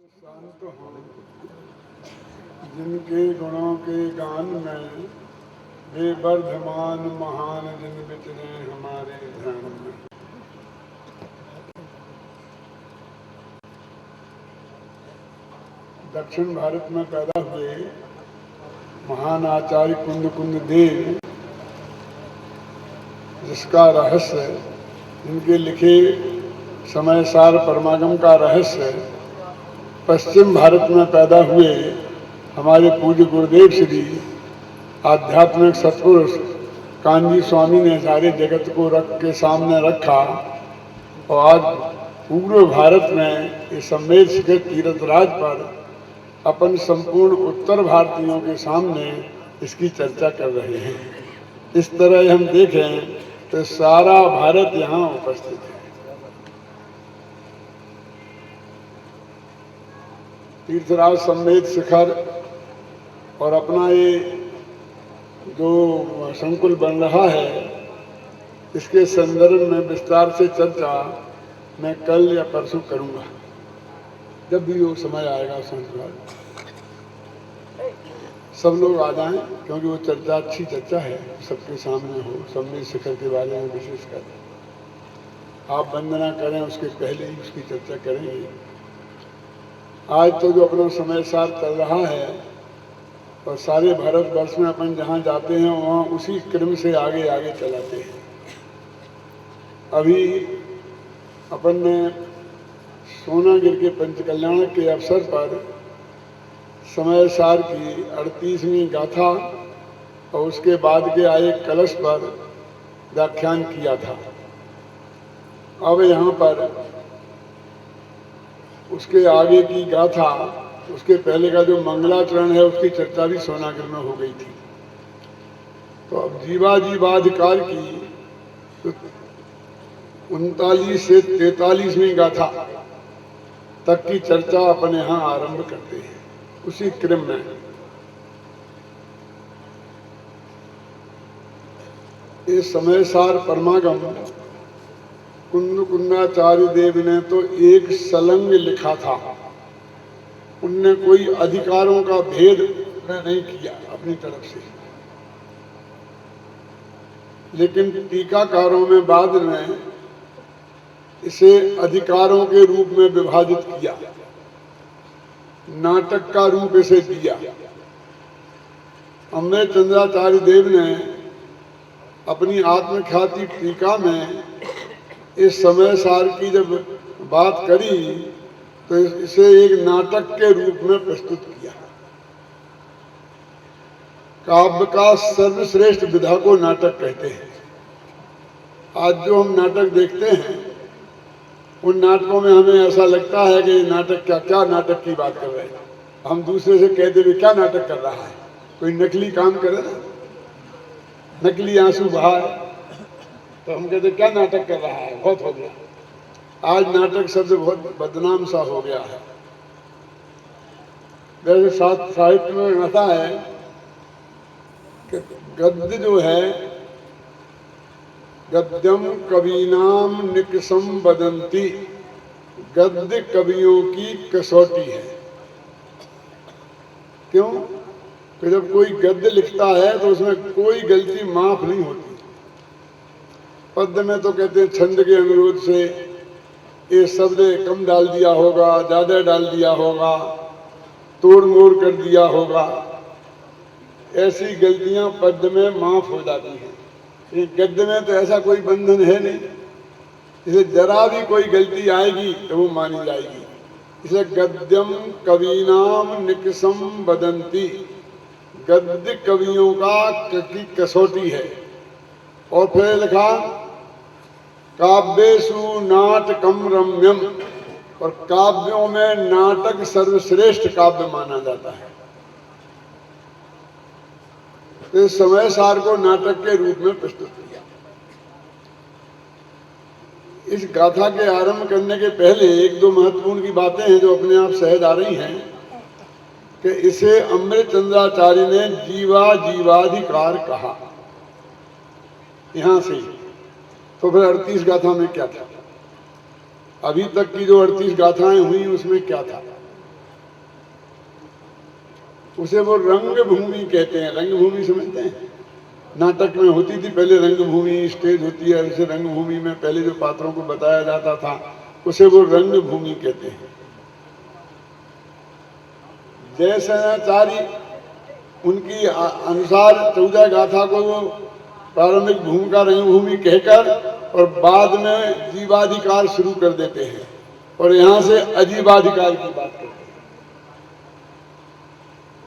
शांत हों जिनके गुणों के गान में वे वर्धमान महान जिन विचरे हमारे ध्यान में। दक्षिण भारत में पैदा हुए महान आचार्य कुंद कुंद देव, जिसका रहस्य, जिनके लिखे समय सार परमागम का रहस्य पश्चिम भारत में पैदा हुए हमारे पूज्य गुरुदेव श्री आध्यात्मिक सत्पुरुष कांजी स्वामी ने सारे जगत को रख के सामने रखा। और आज पूर्व भारत में इस सम्मेद शिखर तीर्थराज पर अपन संपूर्ण उत्तर भारतीयों के सामने इसकी चर्चा कर रहे हैं। इस तरह हम देखें तो सारा भारत यहाँ उपस्थित है। तीर्थराज सम्मेद शिखर और अपना ये जो संकुल बन रहा है, इसके संदर्भ में विस्तार से चर्चा मैं कल या परसों करूंगा, जब भी वो समय आएगा। संस्कार सब लोग आ जाएं, क्योंकि वो चर्चा अच्छी चर्चा है, सबके सामने हो। सम्मेद शिखर के बारे में विशेषकर आप वंदना करें, उसके पहले ही उसकी चर्चा करेंगे। आज तो जो अपना समय सार चल रहा है और सारे भारतवर्ष में अपन जहाँ जाते हैं वहाँ उसी क्रम से आगे आगे चलाते हैं। अभी अपन ने सोनागिर के पंचकल्याण के अवसर पर समय सार की 38वीं गाथा और उसके बाद के आए कलश पर व्याख्यान किया था। अब यहाँ पर उसके आगे की गाथा, उसके पहले का जो मंगलाचरण है, उसकी चर्चा भी सोनागिर में हो गई थी। तो अब जीवाधिकार की तो 39 से 43वीं गाथा तक की चर्चा अपने यहाँ आरंभ करते हैं, उसी क्रम में। ये समय सार परमागम कुंद कुंदाचार्य देव ने तो एक सलंग लिखा था। उनने कोई अधिकारों का भेद नहीं किया अपनी तरफ से, लेकिन टीकाकारों में बाद में इसे अधिकारों के रूप में विभाजित किया, नाटक का रूप इसे दिया। अमृत चंद्राचार्य देव ने अपनी आत्मख्याति टीका में इस समय सार की जब बात करी तो इसे एक नाटक के रूप में प्रस्तुत किया। काव्य का सर्वश्रेष्ठ विधा को नाटक कहते हैं। आज जो हम नाटक देखते हैं, उन नाटकों में हमें ऐसा लगता है कि नाटक क्या नाटक की बात कर रहे हैं। हम दूसरे से कहते भी क्या नाटक कर रहा है, कोई नकली काम करे ना, नकली आंसू बहाए, तो हम कहते क्या नाटक कर रहा है, बहुत हो गया। आज नाटक शब्द बहुत बदनाम सा हो गया है। वैसे साहित्य में ऐसा है कि गद्य जो है, गद्यम कवीनाम निकसम बदंती, गद्य कवियों की कसौटी है। क्यों? कि जब कोई गद्य लिखता है तो उसमें कोई गलती माफ नहीं होती। पद्य में तो कहते हैं छंद के अनुरोध से ये शब्द कम डाल दिया होगा, ज्यादा डाल दिया होगा, तोड़ मोड़ कर दिया होगा, ऐसी गलतियां पद्य में माफ हो जाती हैं। ये गद्य में तो ऐसा कोई बंधन है नहीं, इसे जरा भी कोई गलती आएगी तो वो मानी जाएगी। इसे गद्यम कवीनाम निकसम बदंती, गद्य कवियों की कसौटी है। और फिर लिखा काव्येषु नाटकम रम्यम, और काव्यों में नाटक सर्वश्रेष्ठ काव्य माना जाता है। तो इस समय सार को नाटक के रूप में प्रस्तुत किया। इस गाथा के आरंभ करने के पहले एक दो महत्वपूर्ण की बातें हैं जो अपने आप सहज आ रही हैं कि इसे अमृत चंद्राचार्य ने जीवाधिकार कहा। यहां से तो फिर 38 गाथा में क्या था? अभी तक की जो 38 गाथाएं हुई उसमें क्या था? उसे वो रंगभूमि कहते हैं। रंगभूमि समझते हैं? नाटक में होती थी पहले रंगभूमि, स्टेज होती है, ऐसे रंगभूमि में पहले जो पात्रों को बताया जाता था उसे वो रंगभूमि कहते हैं। जयसेनाचार्य उनकी अनुसार 14 गाथा को वो प्रारंभिक भूमिका रंगभूमि कहकर और बाद में जीवाधिकार शुरू कर देते हैं और यहाँ से अजीवाधिकार की बात करते हैं।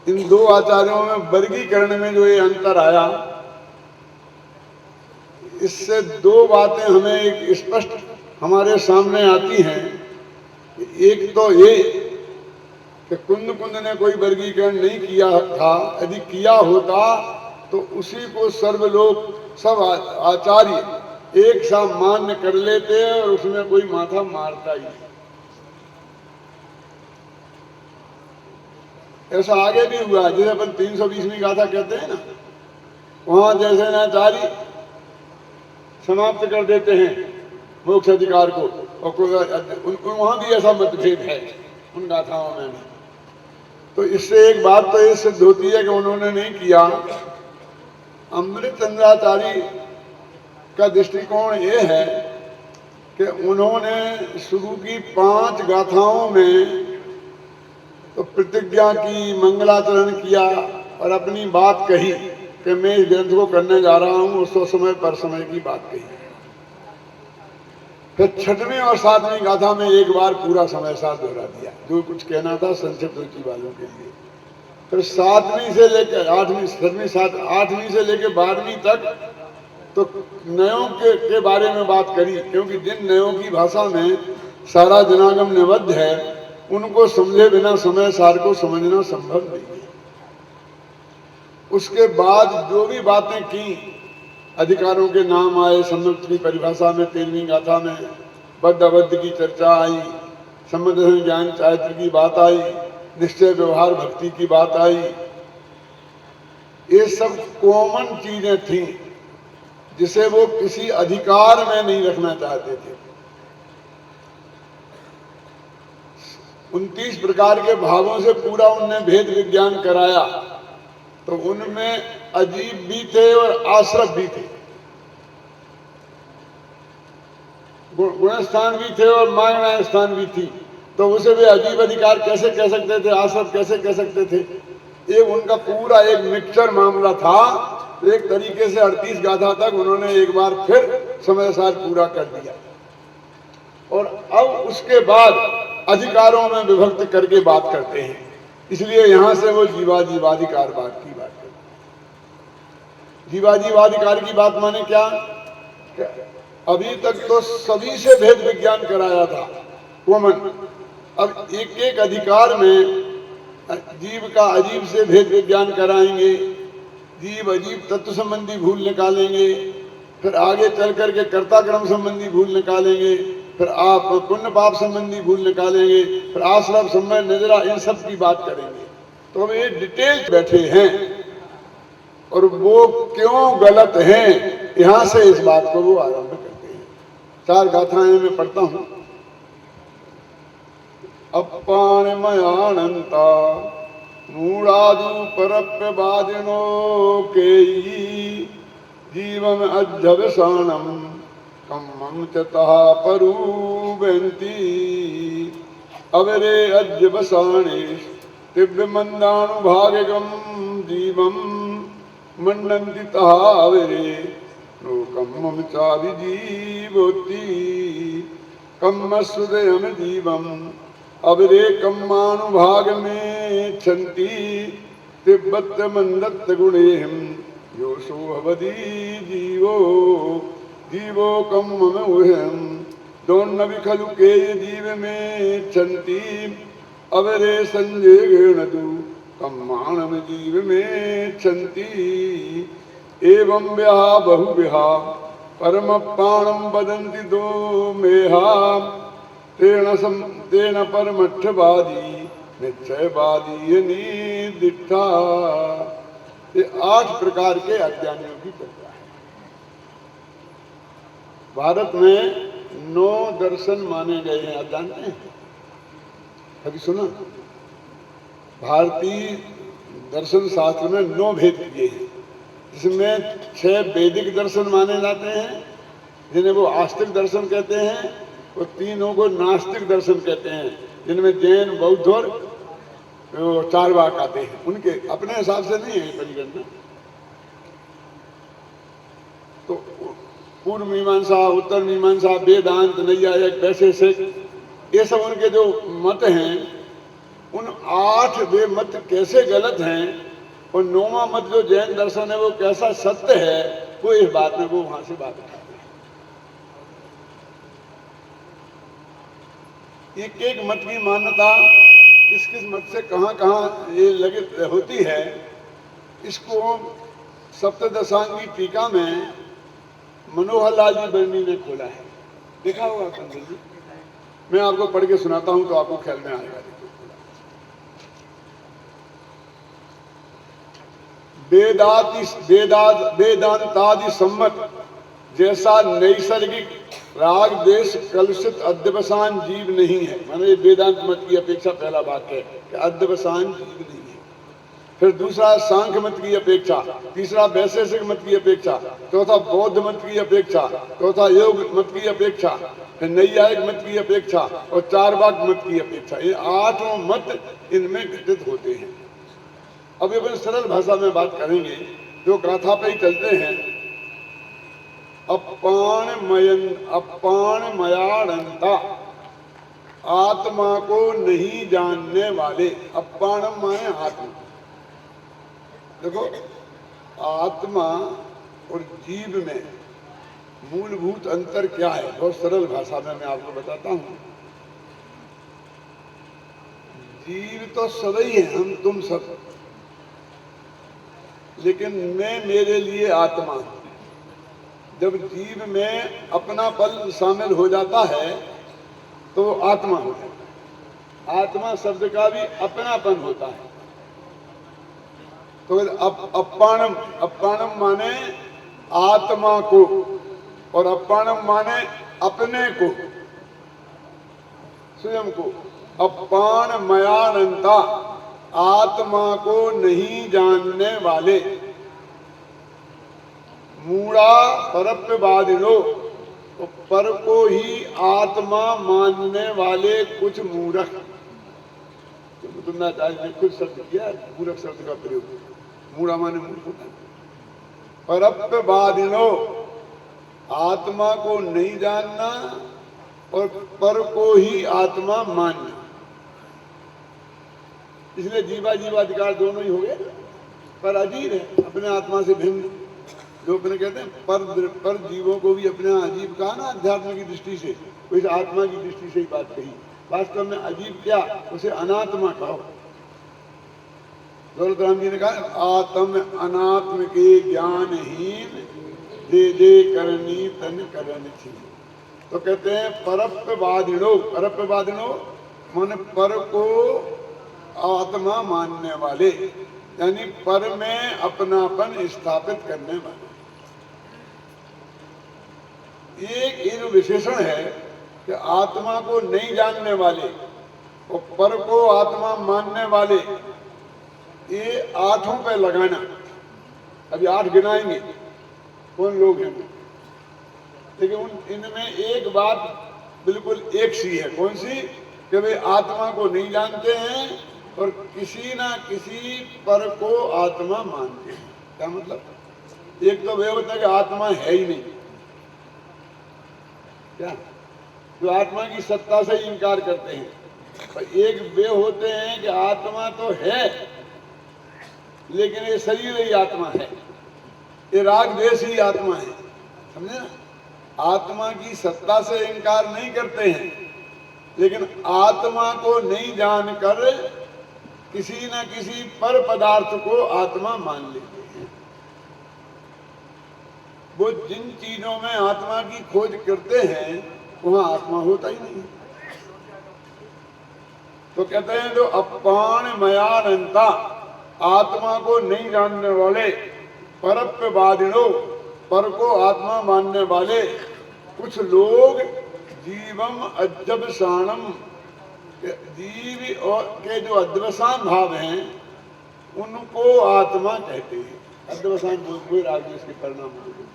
इन दो आचार्यों में वर्गीकरण में जो ये अंतर आया, इससे दो बातें हमें एक स्पष्ट हमारे सामने आती हैं। एक तो ये कि कुंद ने कोई वर्गीकरण नहीं किया था, यदि किया होता तो उसी को सर्वलोक सब आचार्य एक सा मान्य कर लेते हैं और उसमें कोई माथा मारता ही नहीं। ऐसा आगे भी हुआ, जैसे अपन 320वीं गाथा कहते हैं ना, वहां जैसे नाचार्य समाप्त कर देते हैं मोक्ष अधिकार को, और वहां भी ऐसा मतभेद है उन गाथाओं में भी। तो इससे एक बात तो ये सिद्ध होती है कि उन्होंने नहीं किया। अमृतचंद्राचार्य का दृष्टिकोण ये है कि उन्होंने शुरू की 5 गाथाओं में तो प्रतिज्ञा की, मंगलाचरण किया और अपनी बात कही कि मैं इस ग्रंथ को करने जा रहा हूं, उस समय पर समय की बात कही। फिर 6वीं और 7वीं गाथा में एक बार पूरा समय साथ दोहरा दिया, जो कुछ कहना था संक्षिप्त रुचि वालों के लिए। फिर 7वीं से लेकर 8वीं, 7वीं, 8वीं से लेकर 12वीं तक तो नयों के बारे में बात करी, क्योंकि जिन नयों की भाषा में सारा जनागम निबद्ध है उनको समझे बिना समय सार को समझना संभव नहीं है। उसके बाद जो भी बातें की, अधिकारों के नाम आए, सम्मत की परिभाषा में 13वीं गाथा में बद्ध अबद्ध की चर्चा आई, संबंध ज्ञान चारित्र की बात आई, निश्चय व्यवहार भक्ति की बात आई। ये सब कॉमन चीजें थी जिसे वो किसी अधिकार में नहीं रखना चाहते थे। 29 प्रकार के भावों से पूरा उनने भेद विज्ञान कराया, तो उनमें अजीब भी थे और आश्रफ भी थे, गुणस्थान भी थे और मांगना स्थान भी थी। तो उसे वे अजीब अधिकार कैसे कह सकते थे, आश्रफ कैसे कह सकते थे? ये उनका पूरा एक मिक्सचर मामला था। एक तरीके से 38 गाथा तक उन्होंने एक बार फिर समय सार पूरा कर दिया और अब उसके बाद अधिकारों में विभक्त करके बात करते हैं। इसलिए यहां से वो जीवाधिकार बात की बात करते हैं। जीवाधिकार की बात माने क्या? अभी तक तो सभी से भेद विज्ञान कराया था कॉमन, अब एक एक अधिकार में जीव का अजीब से भेद विज्ञान कराएंगे, जीव अजीब तत्व संबंधी भूल निकालेंगे, फिर आगे चल करके कर्ता क्रम संबंधी भूल निकालेंगे, फिर आप पुण्य पाप संबंधी भूल निकालेंगे, फिर आश्रम समय नजरा, इन सब की बात करेंगे। तो हम ये डिटेल बैठे हैं और वो क्यों गलत हैं, यहां से इस बात को वो आरंभ करते हैं। 4 गाथाएं मैं पढ़ता हूं। अपान मयानंता मूढ़ादु परप्य बादिनो के जीवम अध्यवसानम कम्मम चतहा परूबंती अवरे अध्यवसाने दिव्य मंदानुभागम जीवम मंडंति तहा अवरे लोकम चाभिजीवोति कम्म सुदयम जीवम अवरे कम्मानुभाग में छंती तिब्बत मंदत्त गुणेहम योशो अवधि जीवो जीवो कम्म उहम दोन्न विखलु के जीव में छंती अवरे संजय गणतु कम्मानम जीव में छंती एवं व्याह बहुव्याह परम प्राणम वदन्ति दो मेहा तेन परमठवादी निश्चयवादी निष्ठा। ये 8 प्रकार के अज्ञानियों की चर्चा है। भारत में 9 दर्शन माने गए हैं, आप जानते हैं? कभी सुना? भारतीय दर्शन शास्त्र में 9 भेद किए हैं, जिसमें 6 वैदिक दर्शन माने जाते हैं, जिन्हें वो आस्तिक दर्शन कहते हैं, और 3 को नास्तिक दर्शन कहते हैं, जिनमें जैन, बौद्ध और चार्वाक आते हैं। उनके अपने हिसाब से नहीं है परिगणना। तो पूर्व मीमांसा, उत्तर मीमांसा, वेदांत, नैयायिक, वैशेषिक, ये सब उनके जो मत हैं, उन 8 वे मत कैसे गलत हैं और 9वां मत जो जैन दर्शन है वो कैसा सत्य है, वो इस बात में वो वहां से बात करते हैं। एक एक मत की मान्यता किस किस मत से कहाँ कहाँ ये लगे होती है, इसको सप्तदशांगी टीका में मनोहर लाल जी बर्नी ने खोला है। देखा होगा कंदल जी, मैं आपको पढ़ के सुनाता हूं तो आपको ख्याल में आएगा। वेदांतादि सम्मत जैसा नैसर्गिक राग देश कलुषित अध्यवसान जीव नहीं है। माने वेदांत मत की अपेक्षा पहला वाक्य है कि अध्यवसान जीव नहीं है। फिर दूसरा सांख्य मत की अपेक्षा, तीसरा वैशेषिक मत की अपेक्षा, चौथा बौद्ध मत की अपेक्षा, चौथा योग मत की अपेक्षा, फिर नैयायिक मत की अपेक्षा और चार्वाक मत की अपेक्षा। ये 8 मत इनमें घटित होते हैं। अब ये बड़ी सरल भाषा में बात करेंगे, जो गाथा पे ही चलते हैं। अपान मयानंता, आत्मा को नहीं जानने वाले। अपानम माने आत्मा। देखो, आत्मा और जीव में मूलभूत अंतर क्या है, बहुत सरल भाषा में मैं आपको बताता हूं। जीव तो सभी है, हम तुम सब, लेकिन मैं मेरे लिए आत्मा हूं। जब जीव में अपना पल शामिल हो जाता है तो वो आत्मा हो जाता है। आत्मा शब्द का भी अपनापन होता है। तो अपानम, अपानम माने आत्मा को, और अपानम माने अपने को, स्वयं को। अपान मयानंता, आत्मा को नहीं जानने वाले। मूढ़ा परप्यवादिनो, तो पर को ही आत्मा मानने वाले कुछ मूर्ख। तुमने कुछ शब्द किया मूर्ख शब्द का प्रयोग। मूढ़ा माने मूर्ख होता है। परप्यवादिनो, आत्मा को नहीं जानना और पर को ही आत्मा मानना। इसलिए जीवा जीवाधिकार दोनों ही हो गए। पर अजीब है, अपने आत्मा से भिन्न। जो अपने कहते हैं पर जीवों को भी अपने अजीब कहा ना, अध्यात्म की दृष्टि से, तो इस आत्मा की दृष्टि से ही बात कही। वास्तव में अजीब क्या, उसे अनात्मा कहो। दौलतराम जी ने कहा, आत्म अनात्म के ज्ञानहीन, दे दे करनी तन करन थी। तो कहते हैं परप्यवादिनो, परप्यवादिनो माने पर को आत्मा मानने वाले, यानी पर में अपनापन स्थापित करने वाले। एक जो विशेषण है कि आत्मा को नहीं जानने वाले और पर को आत्मा मानने वाले, ये 8 पे लगाना। अभी 8 गिनाएंगे कौन लोग हैं, लेकिन इनमें एक बात बिल्कुल एक सी है। कौन सी? कि वे आत्मा को नहीं जानते हैं और किसी ना किसी पर को आत्मा मानते हैं। क्या मतलब? एक तो वे होता है कि आत्मा है ही नहीं, क्या जो आत्मा की सत्ता से इनकार करते हैं। और एक वे होते हैं कि आत्मा तो है लेकिन ये शरीर ही आत्मा है, ये राग द्वेष ही आत्मा है। समझे ना? आत्मा की सत्ता से इनकार नहीं करते हैं, लेकिन आत्मा को नहीं जानकर किसी न किसी पर पदार्थ को आत्मा मान लेते हैं। वो जिन चीजों में आत्मा की खोज करते हैं वहां आत्मा होता ही नहीं। तो कहते हैं जो अपान मयानंता, आत्मा को नहीं जानने वाले, परप्यवादिनो, पर को आत्मा मानने वाले कुछ लोग जीवम अध्यवसानम, जीव और के जो अध्यवसान भाव हैं उनको आत्मा कहते हैं। अध्यवसान हुए राग द्वेष के परिणाम होते हैं।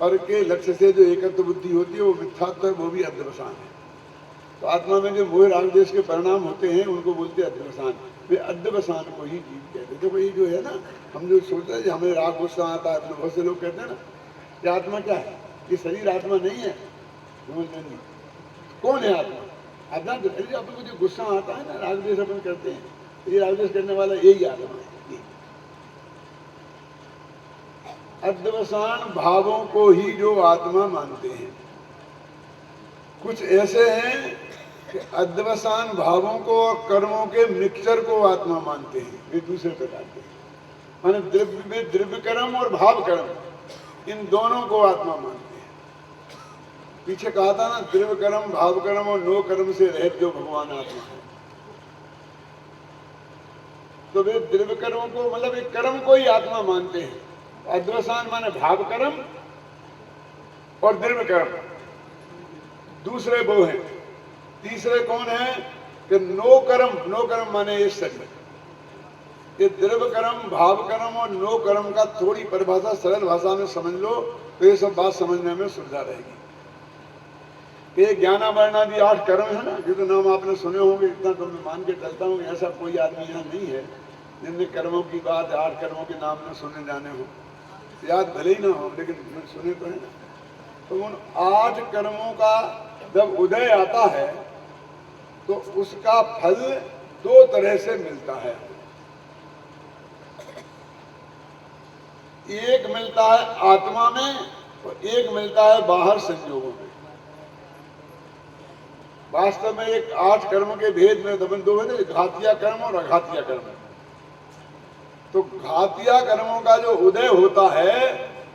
पर के लक्ष्य से जो एकत्व बुद्धि होती है वो मिथ्यात्व है, वो भी अध्यवसान है। तो आत्मा में जो मोह राग द्वेष के परिणाम होते हैं उनको बोलते हैं अध्यवसान। वे अध्यवसान को ही जीव कहते हैं। देखो ये जो है ना, हम जो सोचते हैं हमें राग गुस्सा आता है, अपने बहुत से लोग कहते हैं ना कि आत्मा क्या है, ये शरीर आत्मा नहीं है। नहीं, कौन है आत्मा? आत्मा तो आपको जो गुस्सा आता है ना, राग द्वेष अपन करते हैं, ये राग द्वेष करने वाला यही आत्मा है। अध्यवसान भावों को ही जो आत्मा मानते हैं। कुछ ऐसे हैं कि अध्यवसान भावों को और कर्मों के मिक्सचर को आत्मा मानते हैं। वे दूसरे प्रकार के माने द्रव्य में द्रव्य कर्म और भाव कर्म, इन दोनों को आत्मा मानते हैं। पीछे कहा था ना, द्रव्य कर्म भाव कर्म और नो कर्म से रहित जो भगवान आत्मा है। तो वे द्रव्य कर्मों को मतलब एक कर्म को ही आत्मा मानते हैं। अध्यवसान माने भाव कर्म और द्रव्य कर्म, दूसरे वो हैं। तीसरे कौन है कि नो कर्म माने ये शरीर। ये द्रव्य कर्म भाव कर्म और नो कर्म का थोड़ी परिभाषा सरल भाषा में समझ लो तो ये सब बात समझने में सुविधा रहेगी। ये ज्ञानावरणादि 8 कर्म है ना, जो तो नाम आपने सुने होंगे। इतना तो मैं मान के चलता हूँ ऐसा कोई आदमी यहाँ नहीं है जिनने कर्मों की बात 8 कर्मों के नाम में सुने जाने हो। याद भले ही ना हो लेकिन सुने तो है ना। तो उन 8 कर्मों का जब उदय आता है तो उसका फल 2 तरह से मिलता है। एक मिलता है आत्मा में और एक मिलता है बाहर संयोगों में। वास्तव में एक 8 कर्म के भेद में दबन 2 है, घातिया कर्म और अघातिया कर्म। तो घातिया कर्मों का जो उदय होता है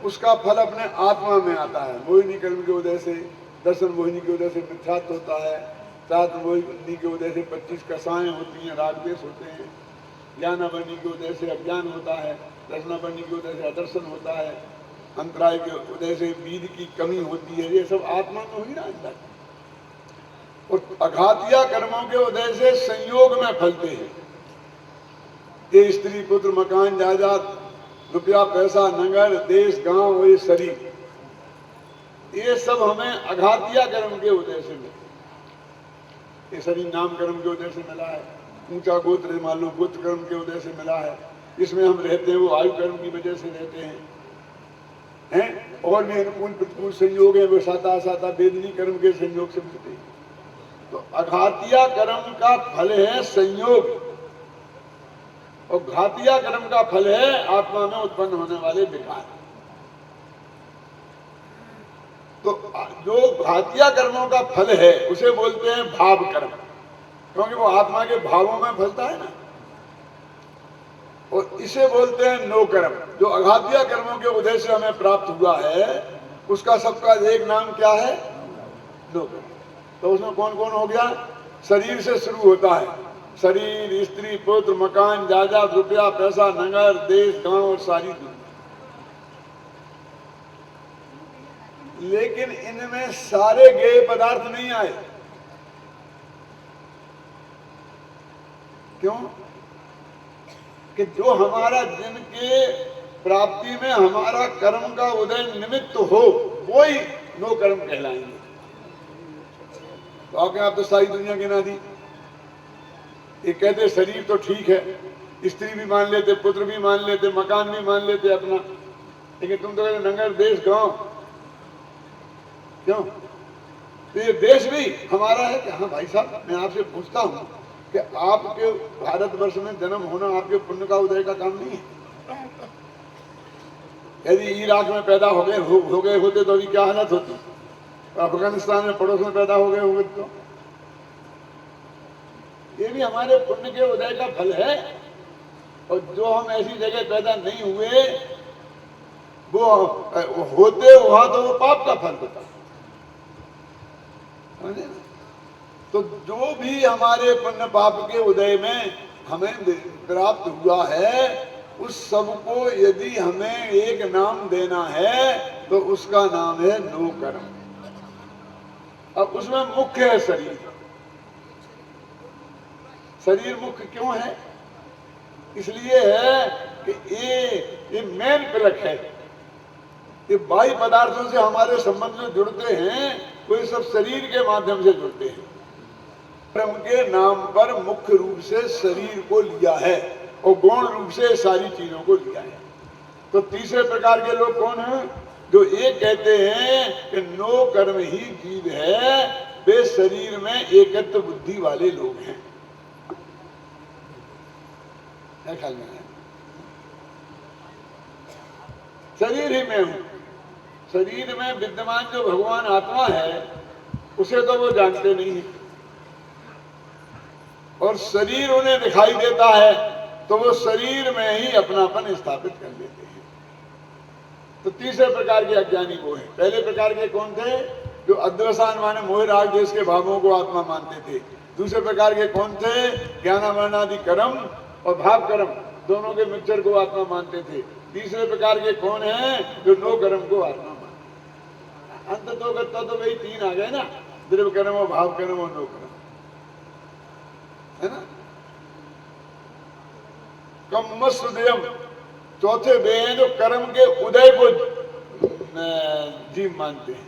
उसका फल अपने आत्मा में आता है। मोहिनी कर्म के उदय से दर्शन मोहिनी के उदय से मिथ्यात्व होता है। सात मोहिनी के उदय से 25 कसाएं होती हैं, राग द्वेष होते हैं। ज्ञानावरणी के उदय से अज्ञान होता है। दर्शनावरणी के उदय से अदर्शन होता है। अंतराय के उदय से बीज की कमी होती है। ये सब आत्मा में हुई ना अंदर। और अघातिया कर्मों के उदय से संयोग में फलते हैं। ये स्त्री पुत्र मकान जायदाद रुपया पैसा नगर देश गांव ये शरीर, ये सब हमें अघातिया कर्म के उदय से मिले। ये शरीर नाम कर्म के उदय से मिला है। ऊंचा गोत्र मान लो गोत्र कर्म के उदय से मिला है। इसमें हम रहते हैं वो आयु कर्म की वजह से रहते हैं। और भी अनुकूल प्रतिकूल संयोग है वो साता साता वेदनी कर्म के संयोग से मिलते हैं। तो अघातिया कर्म का फल है संयोग और घातिया कर्म का फल है आत्मा में उत्पन्न होने वाले विकार। तो जो घातिया कर्मों का फल है उसे बोलते हैं भाव कर्म, क्योंकि वो आत्मा के भावों में फलता है ना। और इसे बोलते हैं नो कर्म। जो अघातिया कर्मों के उदय से हमें प्राप्त हुआ है उसका सबका एक नाम क्या है? नो कर्म। तो उसमें कौन कौन हो गया? शरीर से शुरू होता है। शरीर स्त्री पुत्र मकान जायदाद रुपया पैसा नगर देश गांव और सारी दुनिया। लेकिन इनमें सारे गेय पदार्थ नहीं आए। क्यों? कि जो हमारा जिनके प्राप्ति में हमारा कर्म का उदय निमित्त हो वो ही नो कर्म कहलाएंगे। तो आप तो सारी दुनिया गिना दी। ये कहते शरीर तो ठीक है, स्त्री भी मान लेते पुत्र भी मान लेते मकान भी मान लेते अपना, लेकिन तुम तो कहते नगर देश गांव। क्यों? तो ये देश भी हमारा है कि हाँ भाई साहब मैं आपसे पूछता हूं कि आपके भारतवर्ष में जन्म होना आपके पुण्य का उदय का काम नहीं है? यदि इराक में पैदा हो गए होते तो अभी क्या हालत होती? अफगानिस्तान में पड़ोस में पैदा हो गए होंगे तो ये भी हमारे पुण्य के उदय का फल है। और जो हम ऐसी जगह पैदा नहीं हुए वो होते वहां तो वो पाप का फल होता। तो जो भी हमारे पुण्य पाप के उदय में हमें प्राप्त हुआ है उस सबको यदि हमें एक नाम देना है तो उसका नाम है नो कर्म। अब उसमें मुख्य है शरीर। शरीर मुख्य क्यों है? इसलिए है कि ये मेन पिलक है। ये बाह्य पदार्थों से हमारे संबंध जो जुड़ते हैं वो ये सब शरीर के माध्यम से जुड़ते हैं। ब्रह्म के नाम पर मुख्य रूप से शरीर को लिया है और गौण रूप से सारी चीजों को लिया है। तो तीसरे प्रकार के लोग कौन हैं? जो ये कहते हैं कि नो कर्म ही जीव है, वे शरीर में एकत्व बुद्धि वाले लोग हैं। क्या ख्याल में है? शरीर ही मैं हूं। शरीर में विद्यमान जो भगवान आत्मा है उसे तो वो जानते नहीं है, और शरीर उन्हें दिखाई देता है तो वो शरीर में ही अपनापन स्थापित कर लेते हैं। तो तीसरे प्रकार के अज्ञानी वो है। पहले प्रकार के कौन थे? जो अद्वसान माने मोह राग देश के भावों को आत्मा मानते थे। दूसरे प्रकार के कौन थे? ज्ञानामरणादि कर्म और भाव कर्म दोनों के मिक्सचर को आत्मा मानते थे। तीसरे प्रकार के कौन हैं? जो नो कर्म को आत्मा मानते। अंत तो करता तो वही तीन आ गए ना, द्रव्य कर्म और भाव कर्म और नो कर्म, है ना। कम्मस्वदयम चौथे वे हैं जो कर्म के उदय को जीव मानते हैं,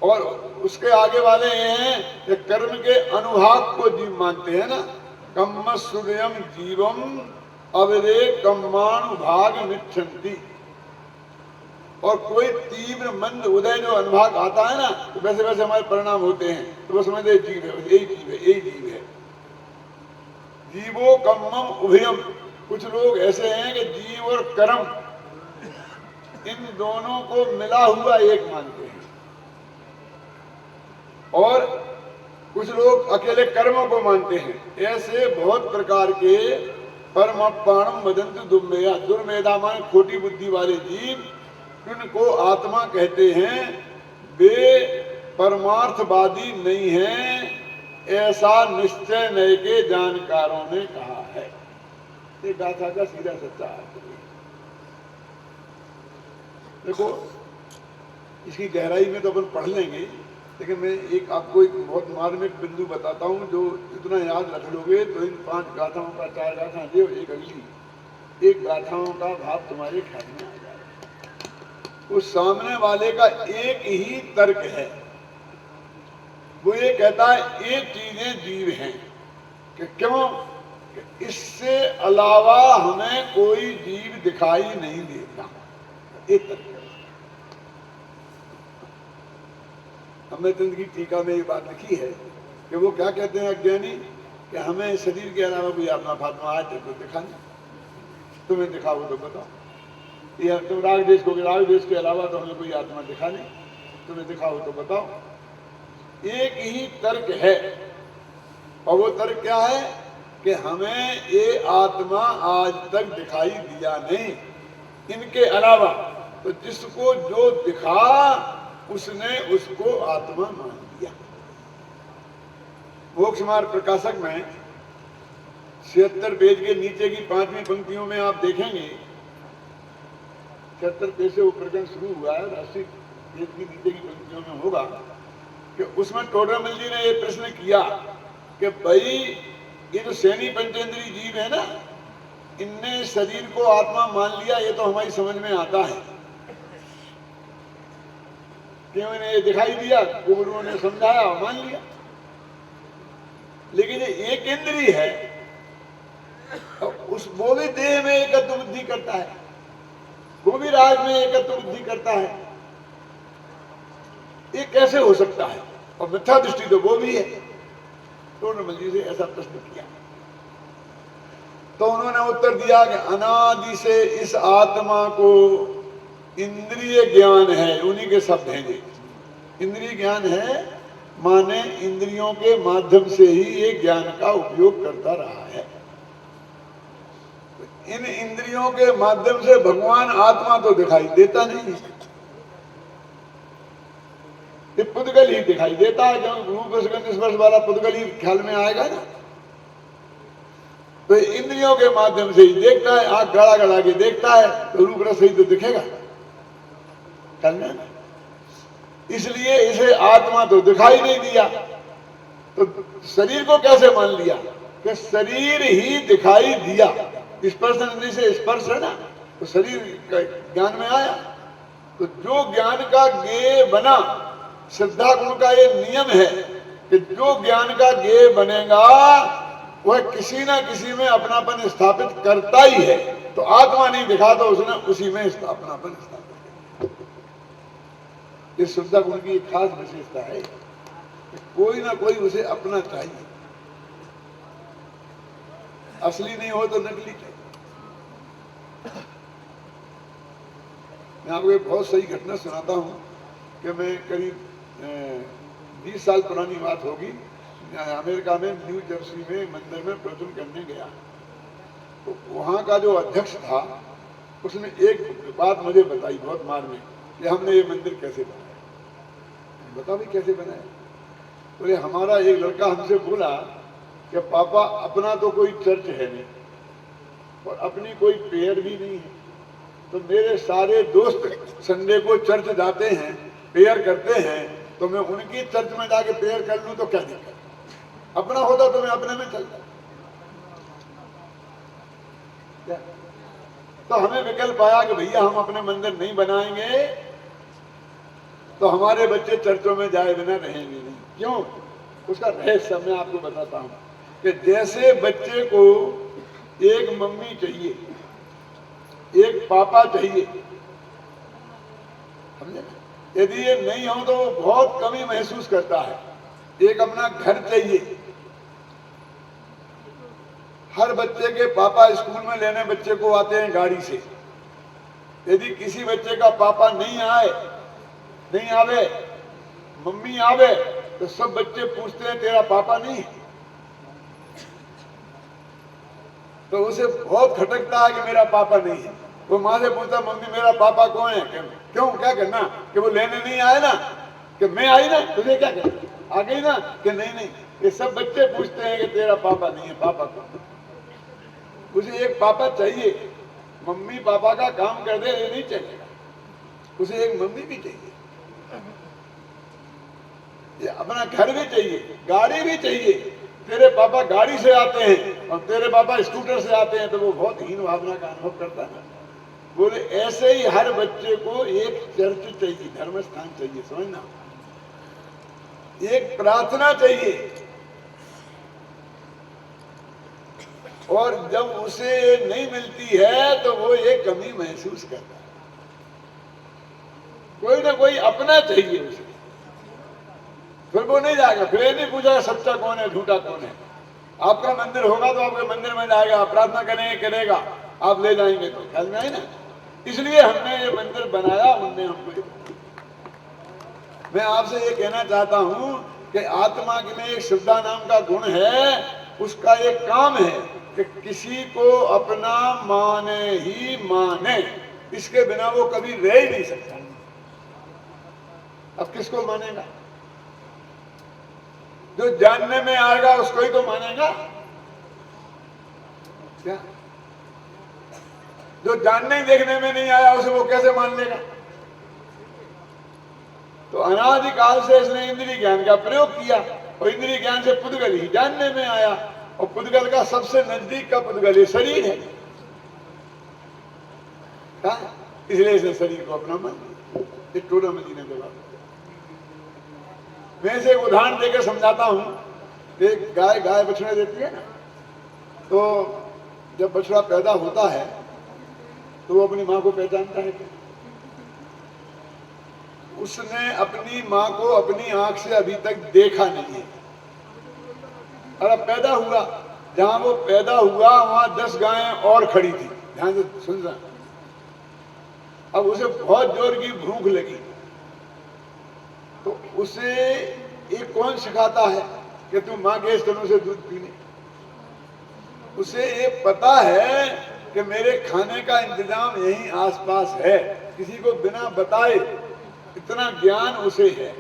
और उसके आगे वाले हैं कि कर्म के अनुभाग को जीव मानते हैं ना। कम्मस्वदयम जीवम अवरे कम्मानुभाग मिच्छन्ति। और कोई तीव्र मंद उदय जो अनुभाग आता है ना, तो वैसे वैसे हमारे परिणाम होते हैं, तो वो समझते जीव है, यही जीव है, यही जीव है। जीवो कम्मम उभयम। कुछ लोग ऐसे हैं कि जीव और कर्म इन दोनों को मिला हुआ एक मानते हैं, और कुछ लोग अकेले कर्मों को मानते हैं। ऐसे बहुत प्रकार के परमपाणम वदंत दुर्मेधा, दुर्मेधा मान खोटी बुद्धि वाले जीव, उनको आत्मा कहते हैं। वे परमार्थवादी नहीं हैं, ऐसा निश्चय नए के जानकारों ने कहा है। ये गाथा का सीधा सच्चा अर्थ है। देखो, इसकी गहराई में तो अपन पढ़ लेंगे, लेकिन मैं एक आपको एक बहुत मार्मिक बिंदु बताता हूं, जो इतना याद रख लोगे तो इन 5 गाथाओं का 4 गाथा दे, एक अगली 1 गाथाओं का भाव तुम्हारे ख्याल में आ जाएगा। उस सामने वाले का एक ही तर्क है। वो ये कहता है ये चीजें जीव हैं कि क्यों? कि इससे अलावा हमें कोई जीव दिखाई नहीं देता। एक तर्क है। हमने जिंदगी टीका में ये बात लिखी है कि वो क्या कहते हैं अज्ञानी, कि हमें शरीर के अलावा कोई अपना फात्मा आज तक तो दिखा नहीं। तुम्हें दिखाओ तो बताओ, या तुम राग देश को, राग देश के अलावा तो हमें कोई आत्मा दिखा नहीं, तुम्हें दिखाओ तो बताओ। एक ही तर्क है, और वो तर्क क्या है? कि हमें ये आत्मा आज तक दिखाई दिया नहीं। इनके अलावा तो जिसको जो दिखा उसने उसको आत्मा मान लिया। मोक्ष मार्ग प्रकाशक में 76 पेज के नीचे की 5वीं पंक्तियों में आप देखेंगे, 76 पेज से वो प्रकरण शुरू हुआ है, 80 पेज की नीचे की पंक्तियों में होगा कि उसमें टोडरमल जी ने ये प्रश्न किया कि भाई ये जो सैनी पंचेंद्रीय जीव है ना, इनने शरीर को आत्मा मान लिया, ये तो हमारी समझ में आता है, क्यों इन्हें ये दिखाई दिया, गुरुओं ने समझाया और मान लिया। लेकिन ये एक इंद्रिय है, उस वो भी देह में एकत्व बुद्धि करता है, वो भी राग में एकत्व बुद्धि करता है, ये कैसे हो सकता है? और मिथ्या दृष्टि तो वो भी है। तो टोडरमल जी से ऐसा प्रश्न किया, तो उन्होंने उत्तर दिया कि अनादि से इस आत्मा को इंद्रिय ज्ञान है। उन्हीं के शब्द हैं ये, इंद्रिय ज्ञान है माने इंद्रियों के माध्यम से ही ये ज्ञान का उपयोग करता रहा है। इन इंद्रियों के माध्यम से भगवान आत्मा तो दिखाई देता नहीं है, ये पुद्गल ही दिखाई देता है, क्योंकि रूप रसगंध स्पर्श वाला पुद्गल ही ख्याल में आएगा ना। तो इंद्रियों के माध्यम से ही देखता है, आंख गड़ा गड़ा के देखता है तो रूप रस ही तो दिखेगा, करना ना। इसलिए इसे आत्मा तो दिखाई नहीं दिया, तो शरीर को कैसे मान लिया? कि शरीर ही दिखाई दिया, स्पर्श इंद्रिय से स्पर्श है ना, तो शरीर का ज्ञान में आया। तो जो ज्ञान का ज्ञेय बना, श्रद्धा गुण का ये नियम है कि जो ज्ञान का ज्ञेय बनेगा वह किसी ना किसी में अपनापन स्थापित करता ही है। तो आत्मा नहीं दिखा तो उसने उसी में अपनापन स्थापित किया। ये श्रद्धा गुण की एक खास विशेषता है कि कोई ना कोई उसे अपना चाहिए, असली नहीं हो तो नकली चाहिए। मैं आपको एक बहुत सही घटना सुनाता हूं कि मैं करीब 20 साल पुरानी बात होगी, अमेरिका में न्यू जर्सी में मंदिर में प्रवचन करने गया। तो वहाँ का जो अध्यक्ष था उसने एक बात मुझे बताई बहुत मार में कि हमने ये मंदिर कैसे बनाया। बता भाई कैसे बनाया? बोले हमारा एक लड़का हमसे बोला कि पापा अपना तो कोई चर्च है नहीं और अपनी कोई प्रेयर भी नहीं है, तो मेरे सारे दोस्त संडे को चर्च जाते हैं, प्रेयर करते हैं, तो मैं उनकी चर्च में जाके प्रेयर कर लूं तो क्या दिक्कत? अपना होता तो मैं अपने में चलता। तो हमें विकल्प आया कि भैया हम अपने मंदिर नहीं बनाएंगे तो हमारे बच्चे चर्चों में जाए बिना रहेंगे नहीं। क्यों? उसका रहस्य मैं आपको बताता हूं कि जैसे बच्चे को एक मम्मी चाहिए, एक पापा चाहिए, समझे? यदि ये नहीं हो तो वो बहुत कमी महसूस करता है। एक अपना घर चाहिए। हर बच्चे के पापा स्कूल में लेने बच्चे को आते हैं गाड़ी से। यदि किसी बच्चे का पापा नहीं आवे, मम्मी आवे, तो सब बच्चे पूछते हैं तेरा पापा नहीं है। तो उसे बहुत खटकता है कि मेरा पापा नहीं है। वो माँ से पूछता मम्मी मेरा पापा कौन है? क्यों क्या करना? कि वो लेने नहीं आए ना, कि मैं आई ना, तुझे क्या करना? आ गई ना? कि नहीं। ये सब बच्चे पूछते हैं कि तेरा पापा नहीं है, पापा कौन? उसे एक पापा चाहिए। मम्मी पापा का काम कर दे ये नहीं चलेगा, उसे एक मम्मी भी चाहिए, ये अपना घर भी चाहिए, गाड़ी भी चाहिए। तेरे पापा गाड़ी से आते हैं और तेरे पापा स्कूटर से आते हैं तो वो बहुत हीन भावना का अनुभव करता है। बोले ऐसे ही हर बच्चे को एक चर्च चाहिए, धर्म स्थान चाहिए, समझना, एक प्रार्थना चाहिए। और जब उसे नहीं मिलती है तो वो एक कमी महसूस करता है। कोई ना कोई अपना चाहिए उसे, फिर वो नहीं जाएगा, फिर ये नहीं पूछेगा सच्चा कौन है झूठा कौन है। आपका मंदिर होगा तो आपके मंदिर में जाएगा, प्रार्थना करेगा, आप ले जाएंगे तो ख्याल में आई ना। इसलिए हमने ये मंदिर बनाया, उनने हमको। मैं आपसे ये कहना चाहता हूं कि आत्मा में एक श्रद्धा नाम का गुण है, उसका एक काम है कि किसी को अपना माने ही माने, इसके बिना वो कभी रह ही नहीं सकता। अब किसको मानेगा? जो जानने में आएगा उसको ही तो मानेगा क्या? जो जानने देखने में नहीं आया उसे वो कैसे मान लेगा? तो अनादिकाल से इसने इंद्रिय ज्ञान का प्रयोग किया और इंद्रिय ज्ञान से पुद्गल ही जानने में आया, और पुद्गल का सबसे नजदीक का पुद्गल ये शरीर है। इसलिए इसने शरीर को अपना मान लिया। इस टोला में जीने के बाद मैं इसे एक उदाहरण देकर समझाता हूं। एक गाय बछड़े देती है ना, तो जब बछड़ा पैदा होता है तो वो अपनी माँ को पहचानता है क्या? उसने अपनी माँ को अपनी आंख से अभी तक देखा नहीं है। और अब पैदा हुआ, जहां वो पैदा हुआ वहां 10 गायें और खड़ी थी, ध्यान से सुन रहा। अब उसे बहुत जोर की भूख लगी, तो उसे एक कौन सिखाता है कि तू माँ के स्तनों से दूध पीने? उसे ये पता है कि मेरे खाने का इंतजाम यहीं आसपास है, किसी को बिना बताए इतना ज्ञान उसे है।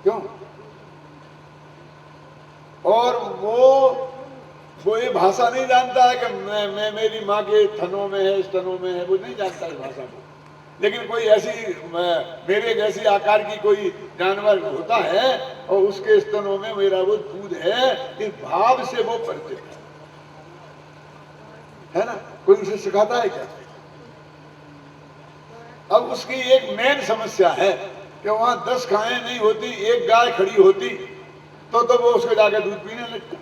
क्यों? और वो ये भाषा नहीं जानता है कि मैं मेरी माँ के थनों में है, स्तनों में है, वो नहीं जानता इस भाषा को। लेकिन कोई ऐसी मेरे जैसी आकार की कोई जानवर होता है और उसके स्तनों में मेरा वो दूध है, इस भाव से वो परिचित है ना। कोई उसे सिखाता है क्या? अब उसकी एक मेन समस्या है कि वहां 10 गायें नहीं होती, एक गाय खड़ी होती तो वो उसको जाकर दूध पीने लगता,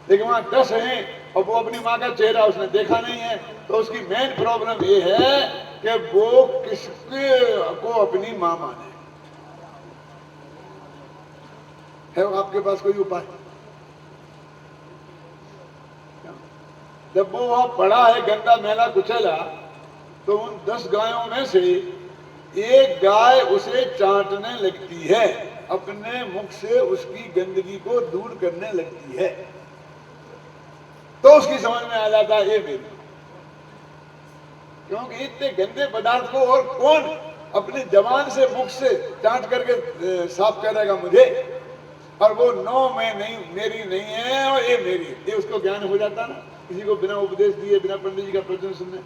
लेकिन वहां 10 हैं और वो अपनी माँ का चेहरा उसने देखा नहीं है, तो उसकी मेन प्रॉब्लम ये है कि वो किसके को अपनी माँ माने। है आपके पास कोई उपाय? जब वो वहां पड़ा है गंदा मैला कुचैला, तो उन 10 गायों में से एक गाय उसे चाटने लगती है, अपने मुख से उसकी गंदगी को दूर करने लगती है, तो उसकी समझ में आ जाता है ये मेरी, क्योंकि इतने गंदे पदार्थ को और कौन अपनी जबान से मुख से चाट करके साफ करेगा मुझे, और वो नो मैं नहीं, मेरी नहीं है और ये मेरी, ये उसको ज्ञान हो जाता ना। किसी को बिना उपदेश दिए, बिना पंडित जी का प्रवचन सुनने,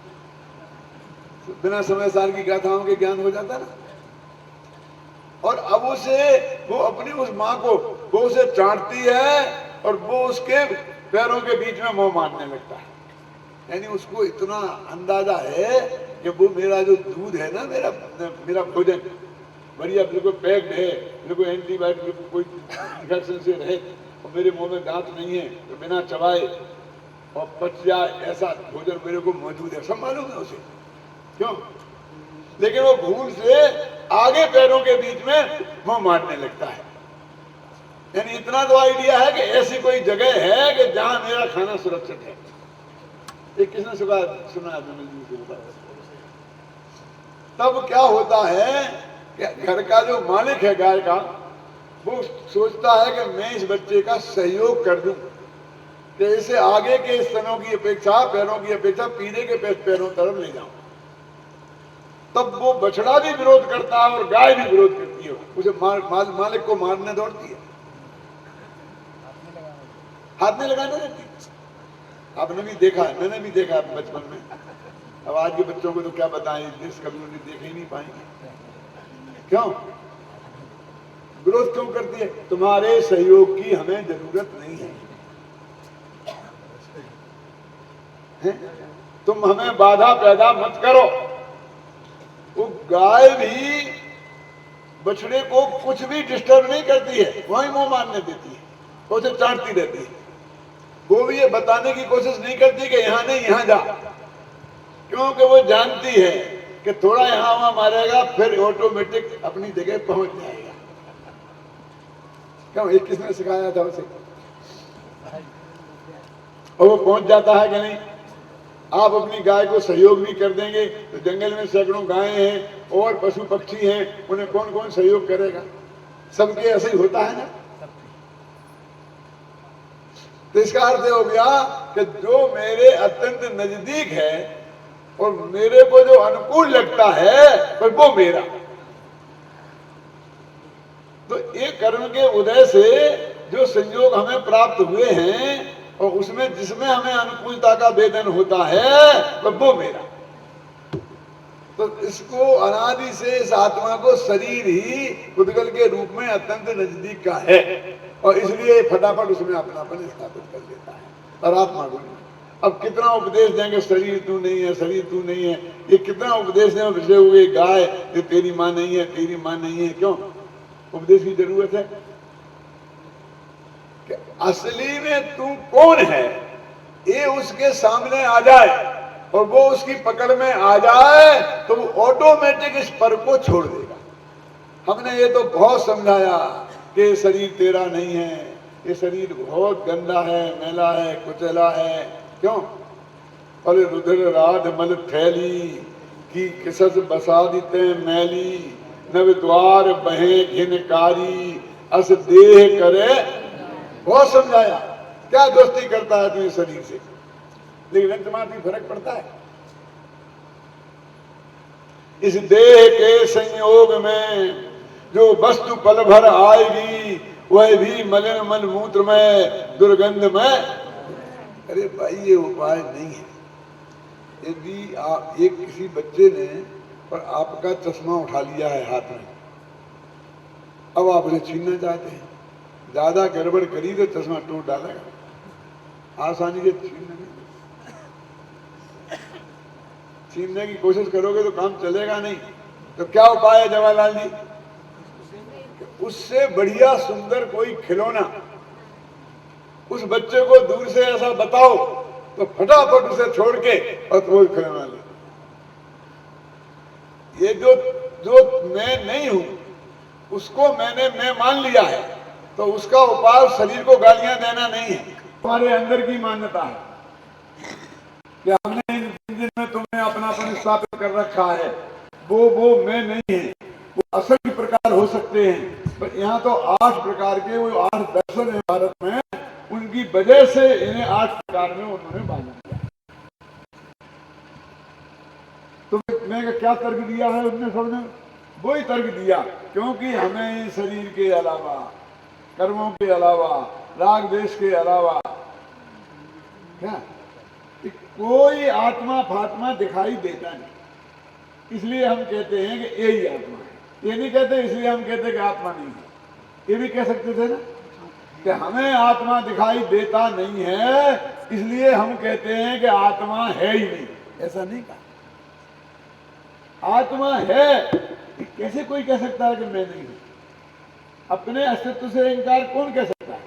बिना समय सार की गाथाओं के ज्ञान हो जाता ना। और अब उसे वो अपनी उस माँ को वो उसे चाटती है और वो उसके पैरों के बीच में मुंह मारने लगता है, यानी उसको इतना अंदाजा है कि वो मेरा जो दूध है ना, मेरा भोजन बढ़िया बिल्कुल पैक्ड है, बिल्कुल एंटीबायोटिक, कोई इन्फेक्शन से रहे, और मेरे मुंह में दांत नहीं है तो बिना चबाए और पच जाए ऐसा भोजन मेरे को मौजूद है, सब मालूम है उसे। क्यों? लेकिन वो भूल से आगे पैरों के बीच में मुंह मारने लगता है, यानी इतना तो आइडिया है कि ऐसी कोई जगह है कि जहां मेरा खाना सुरक्षित है। ये किसने सुना है? तब क्या होता है कि घर का जो मालिक है गाय का, वो सोचता है कि मैं इस बच्चे का सहयोग कर दूं, कि इसे आगे के स्तनों की अपेक्षा, पैरों की अपेक्षा पीछे के पैरों तरफ ले जाऊं। तब वो बछड़ा भी विरोध करता है और गाय भी विरोध करती है, उसे मालिक को मारने दौड़ती है, हाथ नहीं लगाने देती। आपने भी देखा है, मैंने भी देखा है बचपन में। अब आज के बच्चों को तो क्या बताएं, जिस कभी उन्हें देख ही नहीं पाएंगे। क्यों विरोध क्यों करती है? तुम्हारे सहयोग की हमें जरूरत नहीं है, तुम हमें बाधा पैदा मत करो। वो गाय भी बछड़े को कुछ भी डिस्टर्ब नहीं करती है, वहीं मुंह मारने देती है, उसे चाटती रहती है। वो भी ये बताने की कोशिश नहीं करती कि यहां नहीं यहां जा, क्योंकि वो जानती है कि थोड़ा यहां वहां मारेगा फिर ऑटोमेटिक अपनी जगह पहुंच जाएगा। क्यों? एक किसने सिखाया था उसे? और वो पहुंच जाता है कि नहीं? आप अपनी गाय को सहयोग भी कर देंगे तो जंगल में सैकड़ों गायें हैं और पशु पक्षी हैं, उन्हें कौन कौन सहयोग करेगा? सबके ऐसे ही होता है ना। तो इसका अर्थ हो गया कि जो मेरे अत्यंत नजदीक है और मेरे को जो अनुकूल लगता है पर वो मेरा। तो एक कर्म के उदय से जो संयोग हमें प्राप्त हुए हैं और उसमें जिसमें हमें अनुकूलता का वेदन होता है वो मेरा। तो इसको अनादि से इस आत्मा को शरीर ही पुद्गल के रूप में अत्यंत नजदीक का है और इसलिए फटाफट उसमें अपनापन स्थापित कर देता है और आत्मा को नहीं। अब कितना उपदेश देंगे, शरीर तू नहीं है, शरीर तू नहीं है, ये कितना उपदेश दें विषय हुए गाय ये तेरी माँ नहीं है, तेरी माँ नहीं है। क्यों उपदेश की जरूरत है? कि असली में तू कौन है ये उसके सामने आ जाए और वो उसकी पकड़ में आ जाए तो वो ऑटोमेटिक इस पर को छोड़ देगा। हमने ये तो बहुत समझाया कि शरीर तेरा नहीं है, ये शरीर बहुत गंदा है, मैला है, कुचैला है। क्यों? अरे रुधिर राध मल थैली की किसस बसा दीते मैली, नव द्वार बहे घिनकारी अस देह करे। बहुत समझाया क्या दोस्ती करता है तू इस शरीर से, लेकिन अंतमात्र फर्क पड़ता है। इस देह के संयोग में जो वस्तु पल भर आएगी वह भी मलिन मल मूत्र में दुर्गंध में। अरे भाई ये उपाय नहीं है, यदि आप एक किसी बच्चे ने और आपका चश्मा उठा लिया है हाथ में, अब आप उसे छीनना चाहते हैं, ज्यादा गड़बड़ करी तो चश्मा टूट डालेगा, आसानी से छीनने की कोशिश करोगे तो काम चलेगा नहीं। तो क्या उपाय है जवाहरलाल जी? उससे बढ़िया सुंदर कोई खिलौना उस बच्चे को दूर से ऐसा बताओ तो फटाफट उसे छोड़ के और वो खिलौना ले। ये जो मैं नहीं हूं उसको मैं मान लिया है, तो उसका उपाय शरीर को गालियां देना नहीं है। हमारे अंदर की मान्यता है कि हमने इन दिन में तुम्हें अपनापन स्थापित कर रखा है, वो मैं नहीं है। वो असंख्य प्रकार हो सकते हैं, पर यहाँ तो 8 प्रकार के वो 8 दर्शन है भारत में, उनकी वजह से इन्हें 8 प्रकार में उन्होंने बांध दिया। तो मैं क्या तर्क दिया है उसने? सबने वही तर्क दिया, क्योंकि हमें शरीर के अलावा, कर्मों के अलावा, राग देश के अलावा क्या कोई आत्मा फात्मा दिखाई देता नहीं। इसलिए हम कहते हैं कि यही आत्मा है। ये नहीं कहते इसलिए हम कहते कि आत्मा नहीं है। ये भी कह सकते थे ना कि हमें आत्मा दिखाई देता नहीं है इसलिए हम कहते हैं कि आत्मा है ही नहीं। ऐसा नहीं कहा। आत्मा है, कैसे कोई कह सकता है कि मैं नहीं हूं? अपने अस्तित्व से इनकार कौन कह सकता है?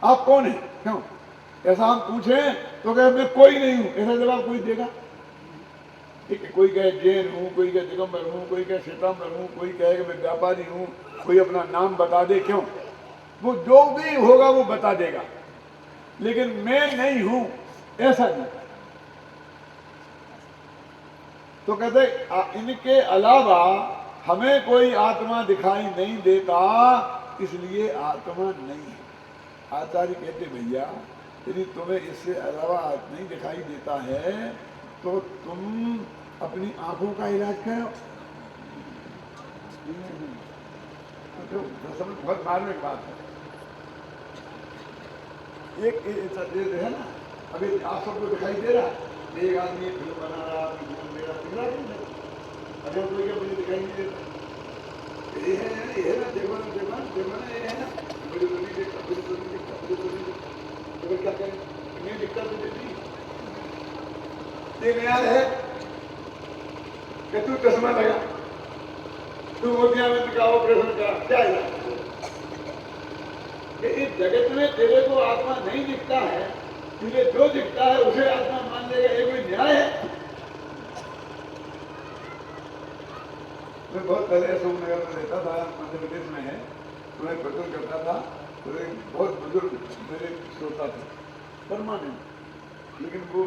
आप कौन है? क्यों ऐसा हम पूछें तो कहे मैं कोई नहीं हूं, ऐसा जवाब कोई देगा? ठीक है, कोई कहे जैन हूं, कोई कहे दिगंबर हूं, कोई कहे श्वेतांबर हूं, कोई कहे कि मैं व्यापारी हूं, कोई अपना नाम बता दे। क्यों? वो जो भी होगा वो बता देगा, लेकिन मैं नहीं हूं ऐसा नहीं। तो कहते इनके अलावा हमें कोई आत्मा दिखाई नहीं देता इसलिए आत्मा नहीं है। आचार्य कहते भैया यदि तुम्हें इससे अलावा नहीं दिखाई देता है तो तुम अपनी आंखों का इलाज करो। तो बहुत मार्मिक बात है। एक है ना, अभी आप सबको दिखाई दे रहा है, एक आदमी फिल्म बना रहा, जीवन दे रहा, अरे कोई क्या मुझे दिखाई नहीं देता? ये है ना, देखो ना, ये है ना, मुझे तो नहीं देखता, मुझे तो नहीं देखता, मुझे तो नहीं देखता। तो क्या करें? नहीं दिखता तो देती ये न्याय है कि तू चश्मा लगा, तू मोतियाबिंद का ऑपरेशन का क्या इलाज? कि इस जगत में तेरे को आत्मा नहीं दिखता है, तुझे जो दिखता है उसे आत्मा मान लेगा, ये कोई न्याय है? मैं बहुत पहले सोमनगर में रहता था, मध्य प्रदेश में है, तो मैं भजन करता था, तो एक बहुत बुजुर्ग मेरे श्रोता थे परमानेंट, लेकिन वो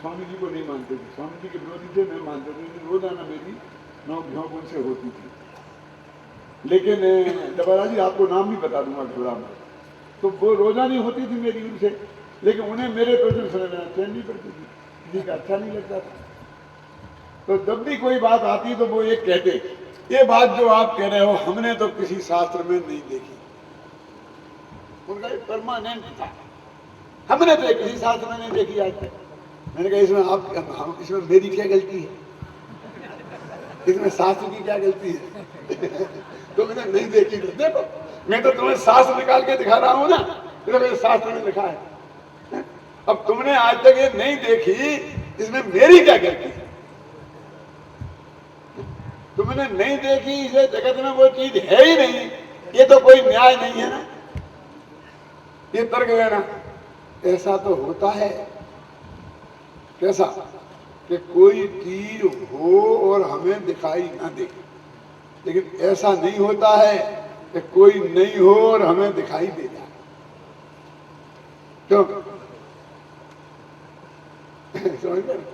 स्वामी जी को नहीं मानते थे, स्वामी जी के विरोधी थे, मैं मानते थे। रोजाना मेरी नौक झोंक उनसे होती थी, लेकिन जवाहरलाल जी आपको नाम भी बता दूंगा घबरा में, तो वो रोजानी होती थी मेरी उनसे, लेकिन उन्हें मेरे प्रश्न सुनने में चैन नहीं पड़ती थी, किसी का अच्छा नहीं लगता था। तो जब भी कोई बात आती तो वो ये कहते, ये बात जो आप कह रहे हो हमने तो किसी शास्त्र में नहीं देखी। उनका एक परमानेंट था, हमने तो किसी शास्त्र में नहीं देखी आज तक। मैंने कहा इसमें इसमें मेरी क्या गलती है? इसमें शास्त्र की क्या गलती है? तो मैंने नहीं देखी। तो देखो मैं तो तुम्हें शास्त्र निकाल के दिखा रहा हूं ना, तो मेरे शास्त्र में लिखा है। अब तुमने आज तक ये नहीं देखी, इसमें मेरी क्या गलती है? तुमने नहीं देखी, इसे जगत में वो चीज है ही नहीं, ये तो कोई न्याय नहीं है ना, ये तर्क देना। ऐसा तो होता है कैसा कि कोई चीज हो और हमें दिखाई ना दे, लेकिन ऐसा नहीं होता है कि कोई नहीं हो और हमें दिखाई दे जाए। क्यों? समझ में?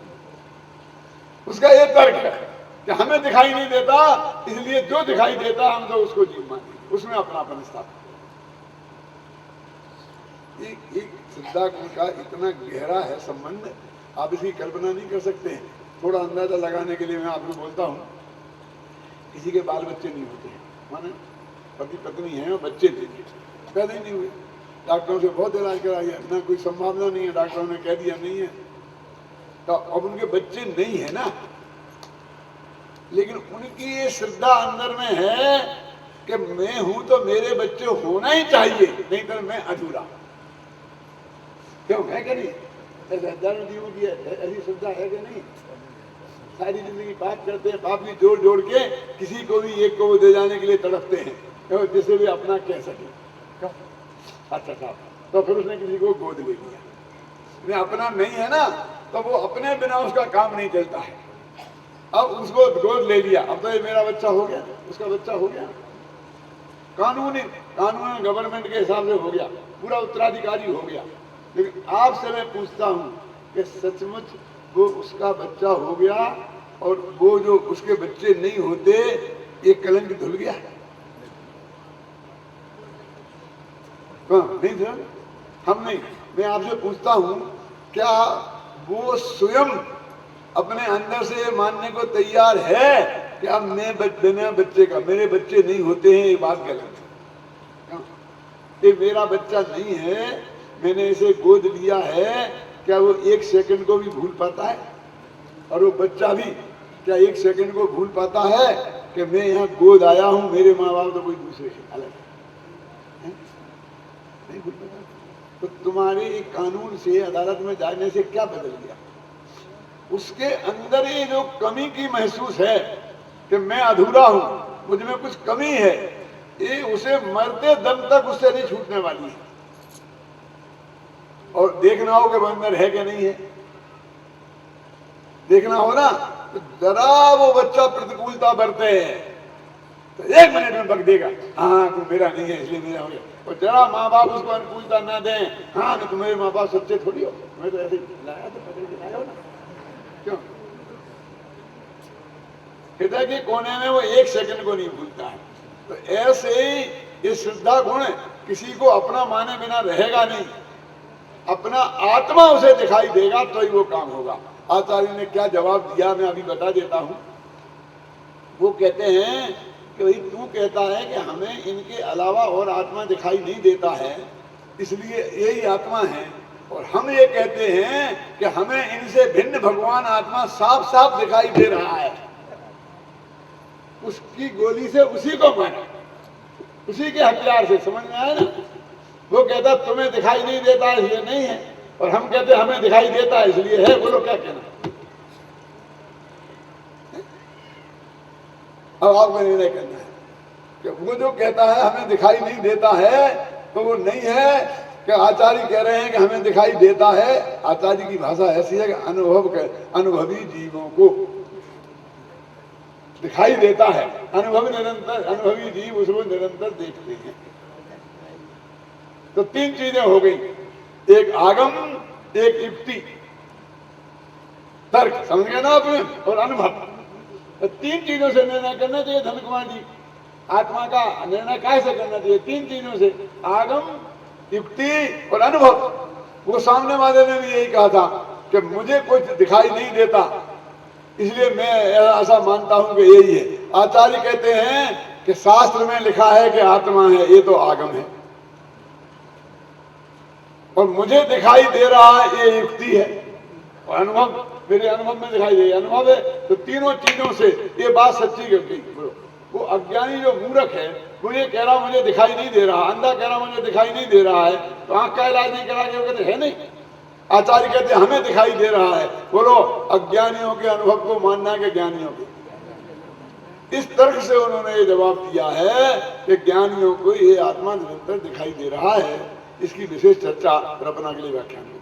उसका ये तर्क है कि हमें दिखाई नहीं देता इसलिए जो दिखाई देता हम तो उसको जीव माने, उसमें अपनापन स्थापित। एक सिद्धांत का इतना गहरा है संबंध, आप इसकी कल्पना नहीं कर सकते हैं। थोड़ा अंदाजा लगाने के लिए मैं आपको बोलता हूं, किसी के बाल बच्चे नहीं होते हैं, माने पति पत्नी हैं और बच्चे थे, पैदा ही नहीं हुए, डॉक्टरों से बहुत इलाज कराया, ना कोई संभावना नहीं है, डॉक्टरों ने कह दिया नहीं है। तो अब उनके बच्चे नहीं है ना, लेकिन उनकी ये श्रद्धा अंदर में है कि मैं हूं तो मेरे बच्चे होना ही चाहिए, नहीं तो मैं अधूरा। क्यों, है कि नहीं? हजारों जीवों की ऐसी श्रद्धा है कि नहीं? सारी जिंदगी पाप करते हैं, पाप भी जोड़ जोड़ के किसी को भी एक को वो दे जाने के लिए तड़पते हैं, जिसे भी अपना कह सके। क्यों? अच्छा साहब, तो फिर उसने किसी को गोद ले लिया, अपना नहीं है ना, तो वो अपने बिना उसका काम नहीं चलता है। अब उसको गोद ले लिया, अब तो ये मेरा बच्चा हो गया, उसका बच्चा हो गया, कानून गवर्नमेंट के हिसाब से हो गया, पूरा उत्तराधिकारी हो गया। लेकिन आपसे मैं पूछता हूं कि सचमुच वो उसका बच्चा हो गया और वो जो उसके बच्चे नहीं होते, ये कलंक धुल गया? नहीं सर, हम नहीं। मैं आपसे पूछता हूं, क्या वो स्वयं अपने अंदर से ये मानने को तैयार है कि अब मैं बिना बच्चे का, मेरे बच्चे नहीं होते हैं, ये बात गलत है? ये मेरा बच्चा नहीं है, मैंने इसे गोद लिया है, क्या वो एक सेकंड को भी भूल पाता है? और वो बच्चा भी क्या एक सेकंड को भूल पाता है कि मैं यहाँ गोद आया हूं, मेरे माँ बाप तो कोई दूसरे अलग है? नहीं भूल पाता। तो तुम्हारे एक कानून से अदालत में जाने से क्या बदल गया? उसके अंदर ये जो कमी की महसूस है कि मैं अधूरा हूं, मुझ में कुछ कमी है, ये उसे मरते दम तक उससे नहीं छूटने वाली है। और देखना हो कि वो अंदर है कि नहीं है, देखना हो ना, तो जरा वो बच्चा प्रतिकूलता बरते है तो 1 मिनट में बक देगा, हाँ तू मेरा नहीं है इसलिए मेरा हो गया। और जरा माँ बाप उसको अनुकूलता ना दें, हाँ तो तुम्हारे माँ बाप सच्चे थोड़ी हो, मैं तो ऐसे लाया तो पकड़ के लाया हो ना। क्यों? हृदय के कोने में वो 1 सेकंड को नहीं भूलता है। तो ऐसे ही ये श्रद्धा गुण किसी को अपना माने बिना रहेगा नहीं, अपना आत्मा उसे दिखाई देगा तो ही वो काम होगा। आचार्य ने क्या जवाब दिया मैं अभी बता देता हूं। वो कहते हैं कि भाई तू कहता है कि हमें इनके अलावा और आत्मा दिखाई नहीं देता है, इसलिए यही आत्मा है, और हम ये कहते हैं कि हमें इनसे भिन्न भगवान आत्मा साफ साफ दिखाई दे रहा है। उसकी गोली से उसी को मारा, उसी के हथियार से, समझ में आया ना? वो कहता तुम्हें दिखाई नहीं देता इसलिए नहीं है, और हम कहते हमें दिखाई देता है इसलिए है। बोलो क्या कहना? अब आपको निर्णय करना है कि वो जो कहता है हमें दिखाई नहीं देता है, तो वो नहीं है कि आचार्य कह रहे हैं कि हमें दिखाई देता है। आचार्य की भाषा ऐसी है कि अनुभवी जीवों को दिखाई देता है, अनुभवी जीव उसको निरंतर देखते हैं। तो 3 चीजें हो गई, एक आगम, एक युक्ति तर्क, समझ गए ना आपने, और अनुभव। तो 3 चीजों से निर्णय करना चाहिए धन कुमार जी। आत्मा का निर्णय कैसे करना चाहिए? 3 चीजों से, आगम, युक्ति और अनुभव। वो सामने वाले ने भी यही कहा था कि मुझे कुछ दिखाई नहीं देता इसलिए मैं ऐसा मानता हूं कि यही है। आचार्य कहते हैं कि शास्त्र में लिखा है कि आत्मा है, ये तो आगम है, और मुझे दिखाई दे रहा है ये युक्ति है, और अनुभव मेरे अनुभव में दिखाई दे, अनुभव है। तो तीनों चीजों से ये बात सच्ची गई। वो अज्ञानी जो मूर्ख है वो ये कह रहा मुझे दिखाई नहीं दे रहा, अंधा कह रहा मुझे दिखाई नहीं दे रहा है, तो आंख का इलाज नहीं करा के वो कहते है नहीं। आचार्य कहते हमें दिखाई दे रहा है। बोलो, अज्ञानियों के अनुभव को मानना के ज्ञानियों के? इस तर्क से उन्होंने ये जवाब दिया है कि ज्ञानियों को ये आत्मा निरंतर दिखाई दे रहा है। इसकी विशेष चर्चा फिर अपना अगले व्याख्यान में।